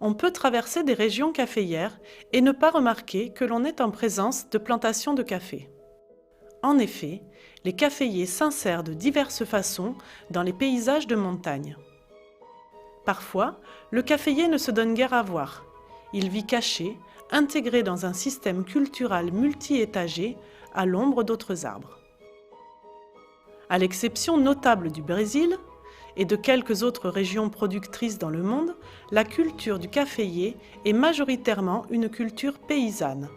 On peut traverser des régions caféières et ne pas remarquer que l'on est en présence de plantations de café. En effet, les caféiers s'insèrent de diverses façons dans les paysages de montagne. Parfois, le caféier ne se donne guère à voir. Il vit caché, intégré dans un système culturel multi-étagé, à l'ombre d'autres arbres. À l'exception notable du Brésil et de quelques autres régions productrices dans le monde, la culture du caféier est majoritairement une culture paysanne,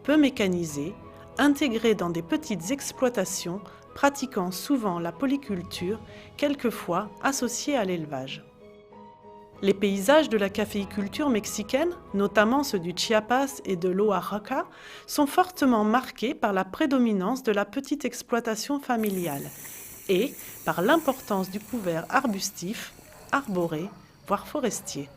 peu mécanisée, intégrée dans des petites exploitations, pratiquant souvent la polyculture, quelquefois associée à l'élevage. Les paysages de la caféiculture mexicaine, notamment ceux du Chiapas et de l'Oaxaca, sont fortement marqués par la prédominance de la petite exploitation familiale et par l'importance du couvert arbustif, arboré, voire forestier.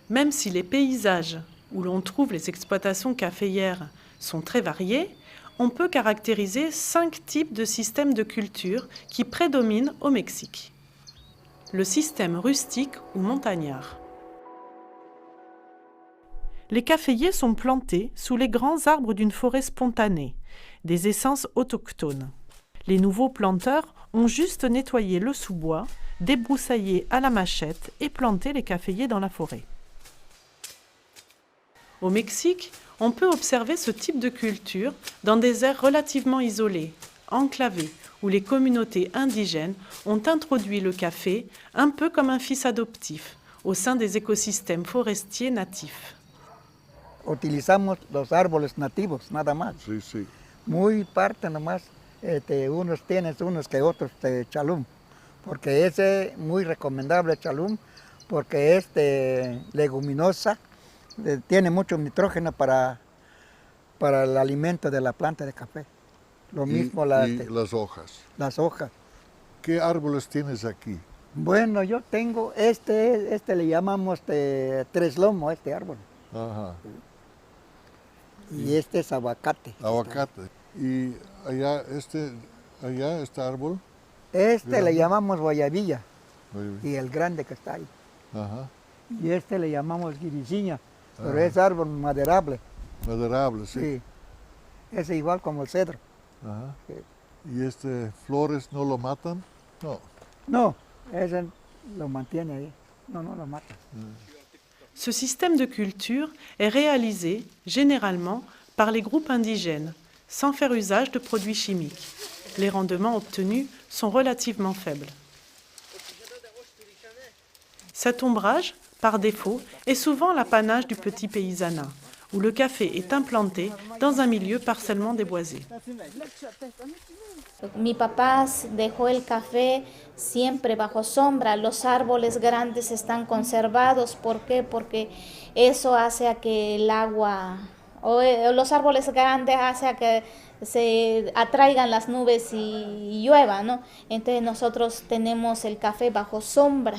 Même si les paysages où l'on trouve les exploitations caféières sont très variés, on peut caractériser 5 types de systèmes de culture qui prédominent au Mexique. Le système rustique ou montagnard. Les caféiers sont plantés sous les grands arbres d'une forêt spontanée, des essences autochtones. Les nouveaux planteurs ont juste nettoyé le sous-bois, débroussaillé à la machette et planté les caféiers dans la forêt. Au Mexique, on peut observer ce type de culture dans des aires relativement isolées, enclavées, où les communautés indigènes ont introduit le café un peu comme un fils adoptif au sein des écosystèmes forestiers natifs. Utilizamos los árboles nativos, nada más. Sí, sí. Muy parte nomás, unos tienen unos que otros chalum, porque ese muy recomendable chalum, porque es leguminosa, tiene mucho nitrógeno para el alimento de la planta de café. Lo mismo las hojas. Las hojas. ¿Qué árboles tienes aquí? Bueno, yo tengo este le llamamos tres lomo, este árbol. Ajá. Y este es aguacate. Aguacate. ¿Y allá este árbol? Este le llamamos guayabilla. Guayabilla. Y el grande que está ahí. Ajá. Y este le llamamos guiriciña, pero es árbol maderable. Maderable, sí. Sí. Es igual como el cedro. Ajá. Sí. ¿Y flores no lo matan? No. No, ese lo mantiene ahí. No lo mata. Ce système de culture est réalisé généralement par les groupes indigènes, sans faire usage de produits chimiques. Les rendements obtenus sont relativement faibles. Cet ombrage, par défaut, est souvent l'apanage du petit paysanat, où le café est implanté dans un milieu partiellement déboisé. Mi papá dejó el café siempre bajo sombra, los árboles grandes están conservados. ¿Por qué? Porque eso hace a que el agua, los árboles grandes hace a que se atraigan las nubes y llueva, ¿no? Entonces nosotros tenemos el café bajo sombra.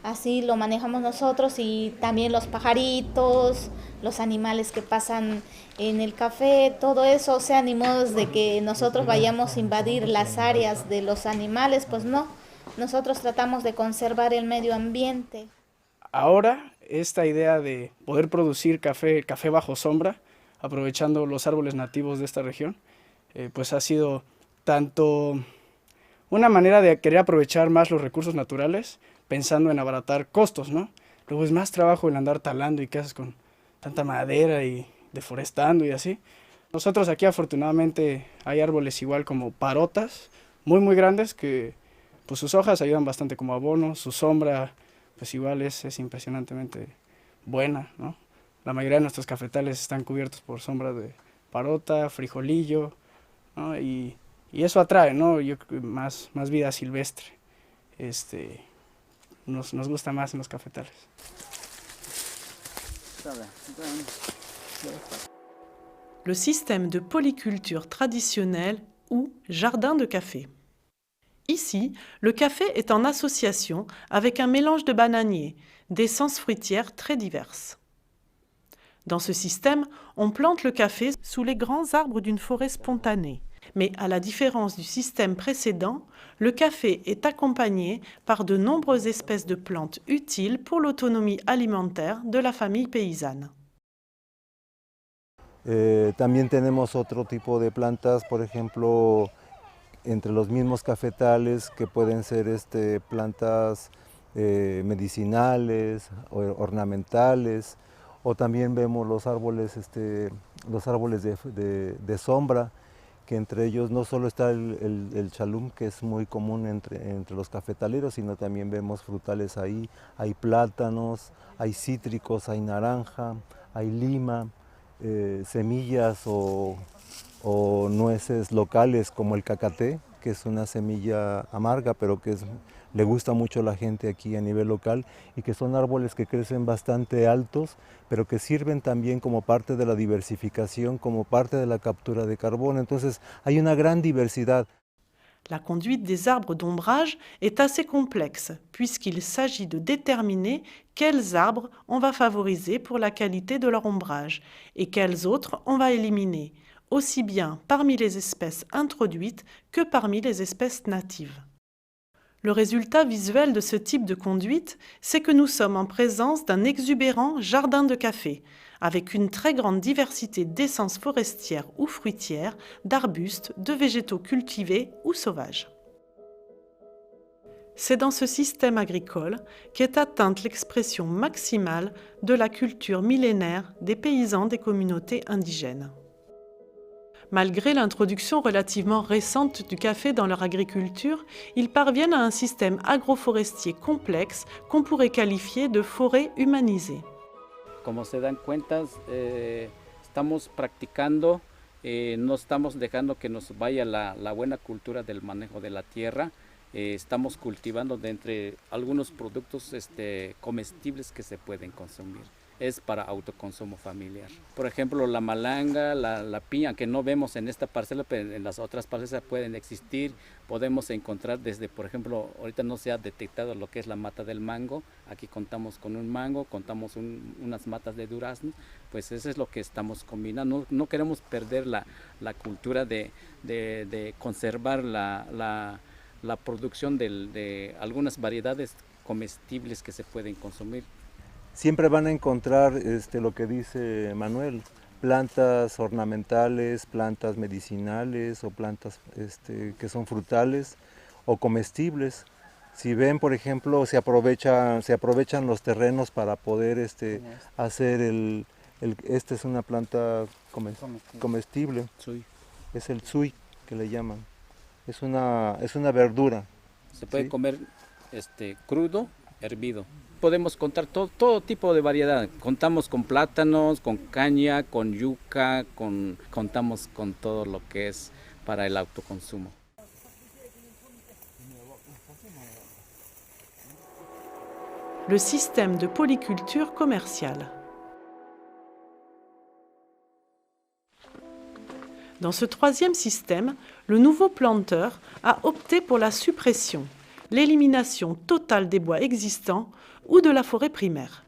Así lo manejamos nosotros y también los pajaritos, los animales que pasan en el café, todo eso, o sea, ni modo de que nosotros vayamos a invadir las áreas de los animales, pues no, nosotros tratamos de conservar el medio ambiente. Ahora, esta idea de poder producir café bajo sombra, aprovechando los árboles nativos de esta región, pues ha sido tanto una manera de querer aprovechar más los recursos naturales, pensando en abaratar costos, ¿no? Luego es más trabajo el andar talando y qué haces con tanta madera y deforestando y así. Nosotros aquí afortunadamente hay árboles igual como parotas, muy grandes, que pues sus hojas ayudan bastante como abono, su sombra pues igual es impresionantemente buena, ¿no? La mayoría de nuestros cafetales están cubiertos por sombra de parota, frijolillo, ¿no? Y eso atrae, ¿no? Más vida silvestre. Nos gusta más en los cafetales. Le système de polyculture traditionnelle ou jardin de café. Ici, le café est en association avec un mélange de bananiers, d'essences fruitières très diverses. Dans ce système, on plante le café sous les grands arbres d'une forêt spontanée, Mais à la différence du système précédent, le café est accompagné par de nombreuses espèces de plantes utiles pour l'autonomie alimentaire de la famille paysanne. También tenemos otro tipo de plantas, por ejemplo, entre los mismos cafetales que pueden ser plantas medicinales, ornamentales, o también vemos los árboles de sombra, que entre ellos no solo está el chalum, que es muy común entre los cafetaleros, sino también vemos frutales ahí, hay plátanos, hay cítricos, hay naranja, hay lima, semillas o nueces locales como el cacaté, que es una semilla amarga, pero que le gusta mucho a la gente aquí a nivel local, y que son árboles que crecen bastante altos, pero que sirven también como parte de la diversificación, como parte de la captura de carbono. Entonces hay una gran diversidad. La conduite des arbres d'ombrage est assez complexe, puisqu'il s'agit de déterminer quels arbres on va favoriser pour la qualité de leur ombrage et quels autres on va éliminer, aussi bien parmi les espèces introduites que parmi les espèces natives. Le résultat visuel de ce type de conduite, c'est que nous sommes en présence d'un exubérant jardin de café, avec une très grande diversité d'essences forestières ou fruitières, d'arbustes, de végétaux cultivés ou sauvages. C'est dans ce système agricole qu'est atteinte l'expression maximale de la culture millénaire des paysans des communautés indigènes. Malgré l'introduction relativement récente du café dans leur agriculture, ils parviennent à un système agroforestier complexe qu'on pourrait qualifier de forêt humanisée. Como se dan cuenta, estamos practicando, no estamos dejando que nos vaya la buena cultura del manejo de la tierra. Estamos cultivando de entre algunos productos comestibles que se pueden consumir. Es para autoconsumo familiar. Por ejemplo, la malanga, la piña, que no vemos en esta parcela, pero en las otras parcelas pueden existir. Podemos encontrar desde, por ejemplo, ahorita no se ha detectado lo que es la mata del mango. Aquí contamos con un mango, contamos unas matas de durazno. Pues eso es lo que estamos combinando. No queremos perder la cultura de conservar la producción de algunas variedades comestibles que se pueden consumir. Siempre van a encontrar lo que dice Manuel, plantas ornamentales, plantas medicinales o plantas que son frutales o comestibles. Si ven, por ejemplo, se aprovechan los terrenos para poder hacer esta es una planta comestible, es el tsui que le llaman, es una verdura. Se puede comer crudo, hervido. Podemos contar todo tipo de variedad. Contamos con plátanos, con caña, con yuca, contamos con todo lo que es para el autoconsumo. Le système de polyculture commerciale. Dans ce troisième système, le nouveau planteur a opté pour la suppression, l'élimination totale des bois existants ou de la forêt primaire.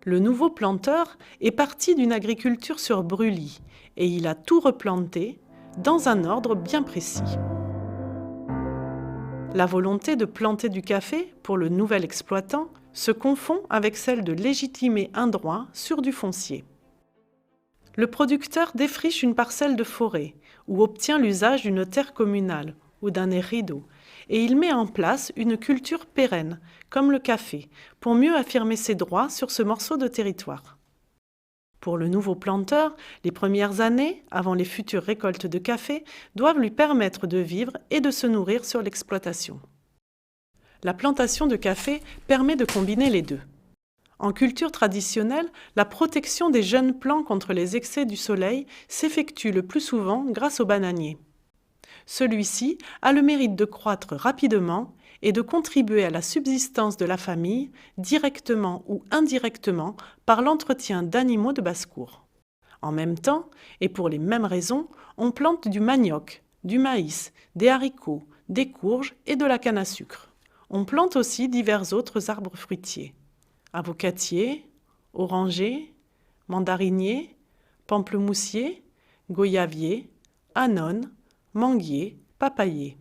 Le nouveau planteur est parti d'une agriculture sur brûlis et il a tout replanté dans un ordre bien précis. La volonté de planter du café pour le nouvel exploitant se confond avec celle de légitimer un droit sur du foncier. Le producteur défriche une parcelle de forêt ou obtient l'usage d'une terre communale ou d'un ejido, et il met en place une culture pérenne, comme le café, pour mieux affirmer ses droits sur ce morceau de territoire. Pour le nouveau planteur, les premières années, avant les futures récoltes de café, doivent lui permettre de vivre et de se nourrir sur l'exploitation. La plantation de café permet de combiner les deux. En culture traditionnelle, la protection des jeunes plants contre les excès du soleil s'effectue le plus souvent grâce au bananier. Celui-ci a le mérite de croître rapidement et de contribuer à la subsistance de la famille, directement ou indirectement, par l'entretien d'animaux de basse-cour. En même temps, et pour les mêmes raisons, on plante du manioc, du maïs, des haricots, des courges et de la canne à sucre. On plante aussi divers autres arbres fruitiers. Avocatiers, orangers, mandariniers, pamplemoussiers, goyaviers, anones, manguier, papayer.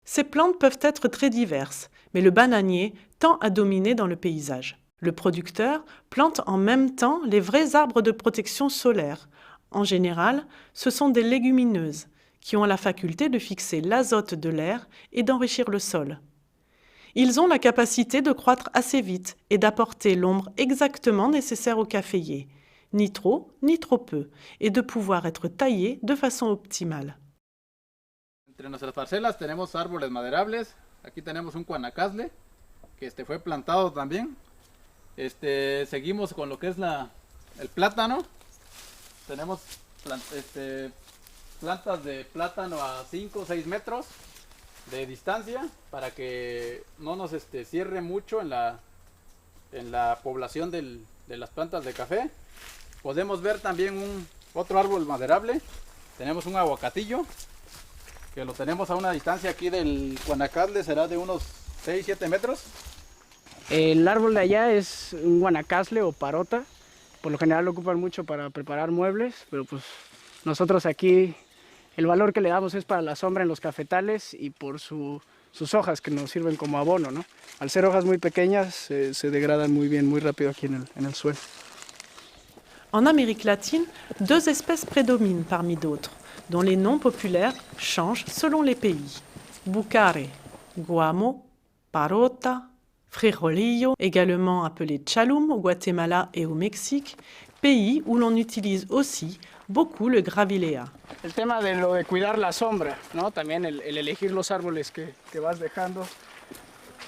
Ces plantes peuvent être très diverses, mais le bananier tend à dominer dans le paysage. Le producteur plante en même temps les vrais arbres de protection solaire. En général, ce sont des légumineuses qui ont la faculté de fixer l'azote de l'air et d'enrichir le sol. Ils ont la capacité de croître assez vite et d'apporter l'ombre exactement nécessaire au caféier, ni trop peu, et de pouvoir être taillés de façon optimale. Entre nuestras parcelas tenemos árboles maderables. Aquí tenemos un guanacasle que fue plantado también. Seguimos con lo que es el plátano. Tenemos plantas de plátano a 5 o 6 metros de distancia para que no nos cierre mucho en la población de las plantas de café. Podemos ver también otro árbol maderable. Tenemos un aguacatillo que lo tenemos a una distancia aquí del guanacatle, será de unos 6-7 metros. El árbol de allá es un guanacaste o parota. Por lo general lo ocupan mucho para preparar muebles, pero pues nosotros aquí el valor que le damos es para la sombra en los cafetales y por sus hojas que nos sirven como abono, ¿no? Al ser hojas muy pequeñas se degradan muy bien, muy rápido aquí en el suelo. En Amérique latine, 2 espèces prédominent parmi d'autres, dont les noms populaires changent selon les pays. Bucare, guamo, parota, frijolillo, également appelé chalum au Guatemala et au Mexique, pays où l'on utilise aussi beaucoup le gravilea. El tema de lo de cuidar la sombra, ¿no? También el elegir los árboles que vas dejando.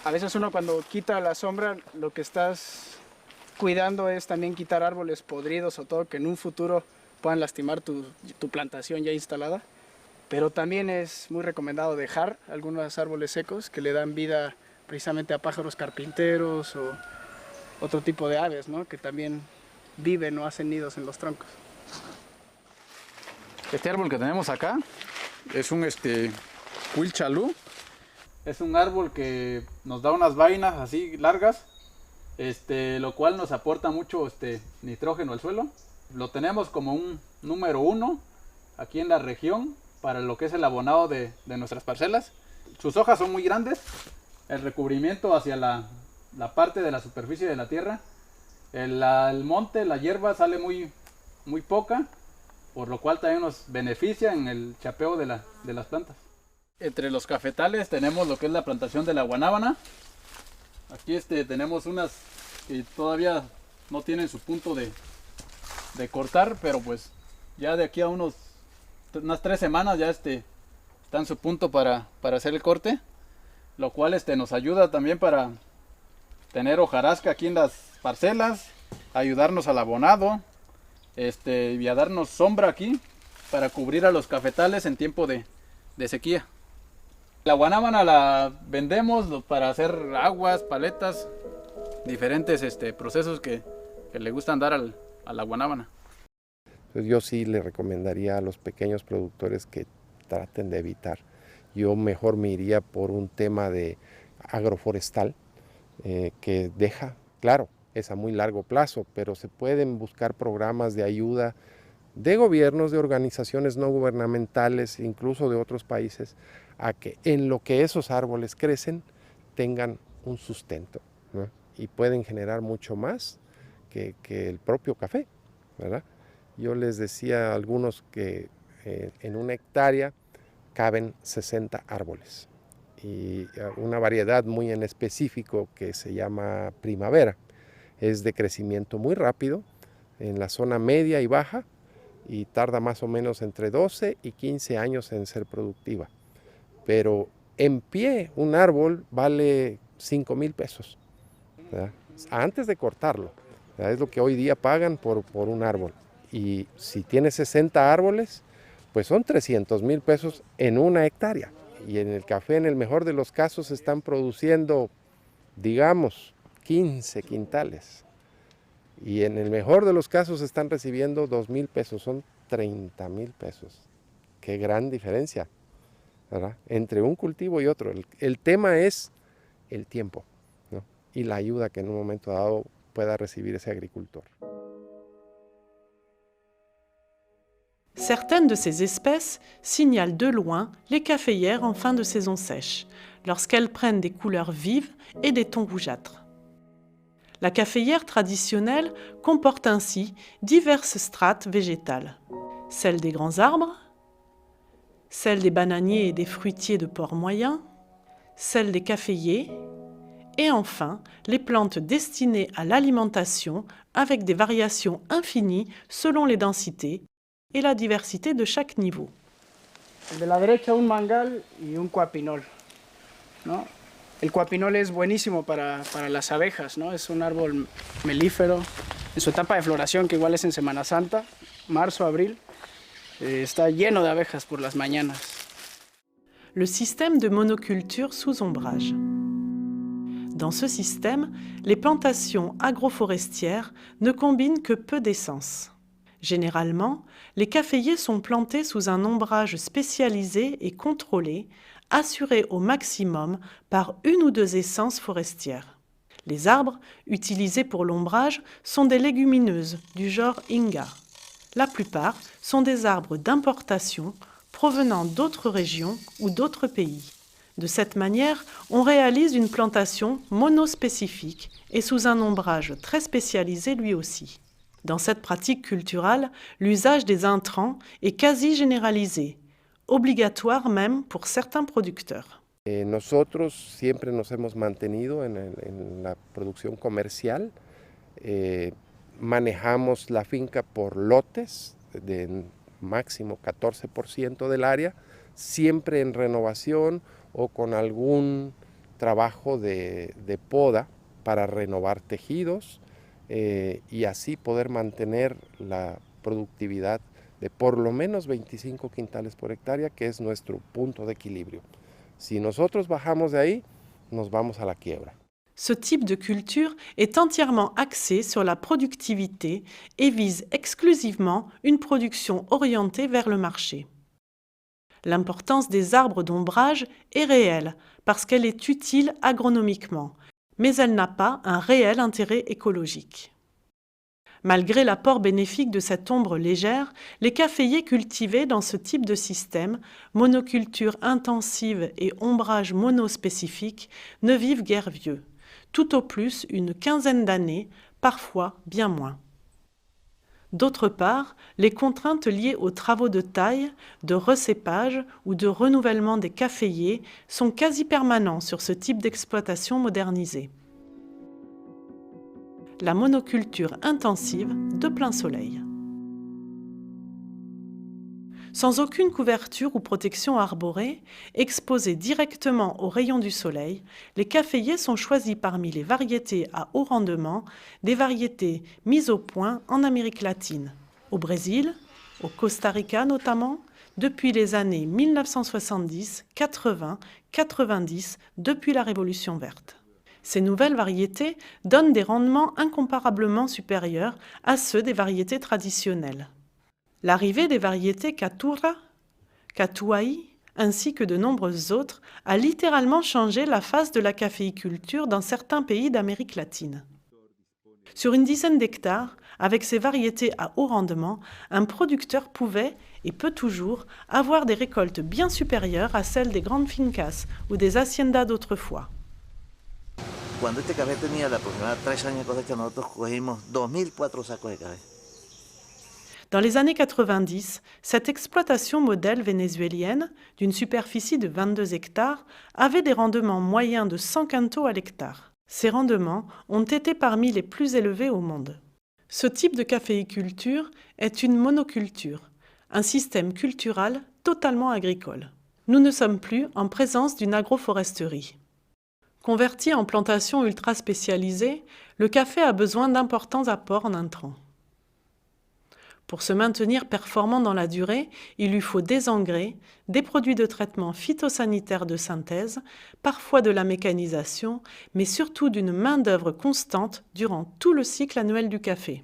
A veces uno cuando quita la sombra, lo que estás cuidando es también quitar árboles podridos o todo que en un futuro puedan lastimar tu plantación ya instalada. Pero también es muy recomendado dejar algunos árboles secos que le dan vida precisamente a pájaros carpinteros o otro tipo de aves, ¿no? Que también viven o hacen nidos en los troncos. Este árbol que tenemos acá es un Huil Chalú. Es un árbol que nos da unas vainas así largas, lo cual nos aporta mucho nitrógeno al suelo. Lo tenemos como un número 1 aquí en la región para lo que es el abonado de nuestras parcelas. Sus hojas son muy grandes, el recubrimiento hacia la parte de la superficie de la tierra. El monte, la hierba sale muy poca, por lo cual también nos beneficia en el chapeo de las plantas. Entre los cafetales tenemos lo que es la plantación de la guanábana. Aquí tenemos unas que todavía no tienen su punto de cortar, pero pues ya de aquí a unas 3 semanas ya está en su punto para hacer el corte, lo cual nos ayuda también para tener hojarasca aquí en las parcelas, ayudarnos al abonado, y a darnos sombra aquí para cubrir a los cafetales en tiempo de sequía. La guanábana la vendemos para hacer aguas, paletas, diferentes procesos que le gustan dar a la guanábana. Entonces yo sí le recomendaría a los pequeños productores que traten de evitar. Yo mejor me iría por un tema de agroforestal que deja, claro, es a muy largo plazo, pero se pueden buscar programas de ayuda de gobiernos, de organizaciones no gubernamentales, incluso de otros países, a que en lo que esos árboles crecen tengan un sustento, ¿no? Y pueden generar mucho más que el propio café, ¿verdad? Yo les decía a algunos que en una hectárea caben 60 árboles y una variedad muy en específico que se llama primavera. Es de crecimiento muy rápido en la zona media y baja y tarda más o menos entre 12 y 15 años en ser productiva. Pero en pie un árbol vale 5,000 pesos, ¿verdad? Antes de cortarlo, ¿verdad? Es lo que hoy día pagan por un árbol. Y si tiene 60 árboles, pues son 300,000 pesos en una hectárea. Y en el café, en el mejor de los casos, están produciendo, digamos, 15 quintales. Y en el mejor de los casos están recibiendo 2,000 pesos, son 30,000 pesos. Qué gran diferencia, ¿verdad? Entre un cultivo y otro. El tema es el tiempo, ¿no? Y la ayuda que en un momento dado pueda recibir ese agricultor. Certaines de ces espèces signalent de loin les caféières en fin de saison sèche, lorsqu'elles prennent des couleurs vives et des tons rougeâtres. La caféière traditionnelle comporte ainsi diverses strates végétales. Celle des grands arbres, celle des bananiers et des fruitiers de port moyen, celle des caféiers, et enfin les plantes destinées à l'alimentation avec des variations infinies selon les densités et la diversité de chaque niveau. De la derecha un mangal y un cuapinol, ¿no? El cuapinol es buenísimo para las abejas, ¿no? Es un árbol melífero. En su etapa de floración, que igual es en Semana Santa, marzo, abril, está lleno de abejas por las mañanas. Le système de monoculture sous ombrage. Dans ce système, les plantations agroforestières ne combinent que peu d'essences. Généralement, les caféiers sont plantés sous un ombrage spécialisé et contrôlé, assuré au maximum par une ou deux essences forestières. Les arbres utilisés pour l'ombrage sont des légumineuses du genre Inga. La plupart sont des arbres d'importation provenant d'autres régions ou d'autres pays. De cette manière, on réalise une plantation monospécifique et sous un ombrage très spécialisé lui aussi. Dans cette pratique culturelle, l'usage des intrants est quasi généralisé, obligatoire même pour certains producteurs. Nosotros siempre nos hemos mantenido en la producción comercial. Manejamos la finca por lotes de máximo 14% del área, siempre en renovación o con algún trabajo de poda para renovar tejidos y así poder mantener la productividad de por lo menos 25 quintales por hectárea, que es nuestro punto de equilibrio. Si nosotros bajamos de ahí, nos vamos a la quiebra. Ce type de culture est entièrement axé sur la productivité et vise exclusivement une production orientée vers le marché. L'importance des arbres d'ombrage est réelle parce qu'elle est utile agronomiquement, mais elle n'a pas un réel intérêt écologique. Malgré l'apport bénéfique de cette ombre légère, les caféiers cultivés dans ce type de système, monoculture intensive et ombrage monospécifique, ne vivent guère vieux, tout au plus une quinzaine d'années, parfois bien moins. D'autre part, les contraintes liées aux travaux de taille, de recépage ou de renouvellement des caféiers sont quasi permanents sur ce type d'exploitation modernisée. La monoculture intensive de plein soleil. Sans aucune couverture ou protection arborée, exposés directement aux rayons du soleil, les caféiers sont choisis parmi les variétés à haut rendement, des variétés mises au point en Amérique latine, au Brésil, au Costa Rica notamment, depuis les années 1970, 80, 90, depuis la Révolution verte. Ces nouvelles variétés donnent des rendements incomparablement supérieurs à ceux des variétés traditionnelles. L'arrivée des variétés Caturra, Catuai, ainsi que de nombreuses autres, a littéralement changé la face de la caféiculture dans certains pays d'Amérique latine. Sur une dizaine d'hectares, avec ces variétés à haut rendement, un producteur pouvait, et peut toujours, avoir des récoltes bien supérieures à celles des grandes fincas ou des haciendas d'autrefois. Cuando este café tenía aproximadamente 3 años de cosecha, nosotros cogimos 2004 sacos de café. Dans les années 90, cette exploitation modèle vénézuélienne, d'une superficie de 22 hectares, avait des rendements moyens de 100 quintaux à l'hectare. Ces rendements ont été parmi les plus élevés au monde. Ce type de caféiculture est une monoculture, un système cultural totalement agricole. Nous ne sommes plus en présence d'une agroforesterie. Converti en plantation ultra spécialisée, le café a besoin d'importants apports en intrants. Pour se maintenir performant dans la durée, il lui faut des engrais, des produits de traitement phytosanitaire de synthèse, parfois de la mécanisation, mais surtout d'une main-d'œuvre constante durant tout le cycle annuel du café.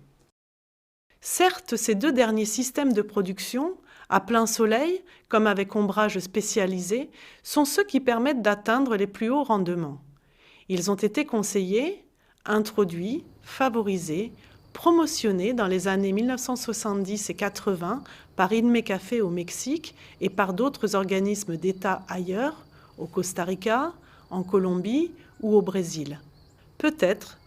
Certes, ces deux derniers systèmes de production, à plein soleil, comme avec ombrage spécialisé, sont ceux qui permettent d'atteindre les plus hauts rendements. Ils ont été conseillés, introduits, favorisés, promotionnés dans les années 1970 et 80 par Inmecafé au Mexique et par d'autres organismes d'État ailleurs, au Costa Rica, en Colombie ou au Brésil. Peut-être,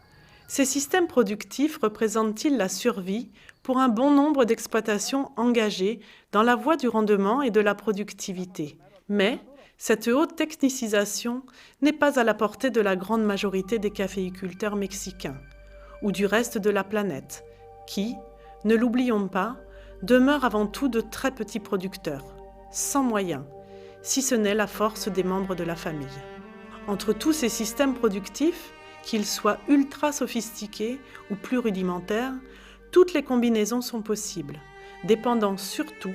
ces systèmes productifs représentent-ils la survie pour un bon nombre d'exploitations engagées dans la voie du rendement et de la productivité. Mais cette haute technicisation n'est pas à la portée de la grande majorité des caféiculteurs mexicains ou du reste de la planète, qui, ne l'oublions pas, demeurent avant tout de très petits producteurs, sans moyens, si ce n'est la force des membres de la famille. Entre tous ces systèmes productifs, qu'ils soient ultra sophistiqués ou plus rudimentaires, toutes les combinaisons sont possibles, dépendant surtout,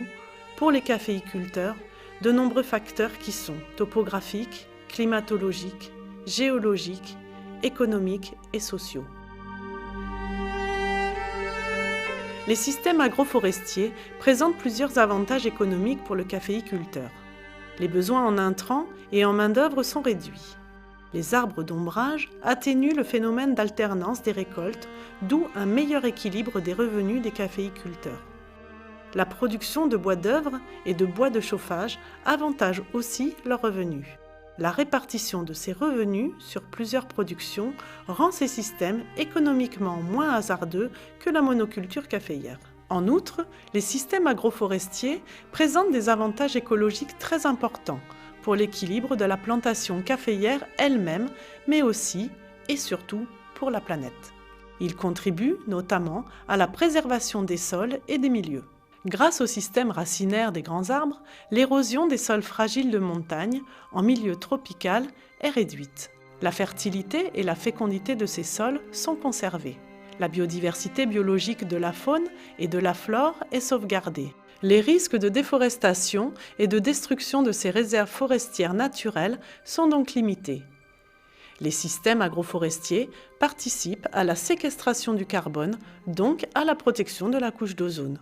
pour les caféiculteurs, de nombreux facteurs qui sont topographiques, climatologiques, géologiques, économiques et sociaux. Les systèmes agroforestiers présentent plusieurs avantages économiques pour le caféiculteur. Les besoins en intrants et en main-d'œuvre sont réduits. Les arbres d'ombrage atténuent le phénomène d'alternance des récoltes, d'où un meilleur équilibre des revenus des caféiculteurs. La production de bois d'œuvre et de bois de chauffage avantage aussi leurs revenus. La répartition de ces revenus sur plusieurs productions rend ces systèmes économiquement moins hasardeux que la monoculture caféière. En outre, les systèmes agroforestiers présentent des avantages écologiques très importants pour l'équilibre de la plantation caféière elle-même, mais aussi et surtout pour la planète. Ils contribuent notamment à la préservation des sols et des milieux. Grâce au système racinaire des grands arbres, l'érosion des sols fragiles de montagne, en milieu tropical, est réduite. La fertilité et la fécondité de ces sols sont conservées. La biodiversité biologique de la faune et de la flore est sauvegardée. Les risques de déforestation et de destruction de ces réserves forestières naturelles sont donc limités. Les systèmes agroforestiers participent à la séquestration du carbone, donc à la protection de la couche d'ozone.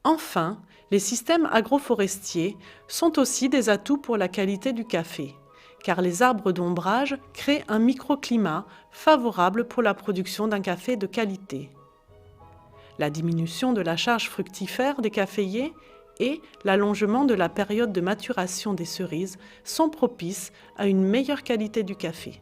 Enfin, les systèmes agroforestiers sont aussi des atouts pour la qualité du café, car les arbres d'ombrage créent un microclimat favorable pour la production d'un café de qualité. La diminution de la charge fructifère des caféiers et l'allongement de la période de maturation des cerises sont propices à une meilleure qualité du café.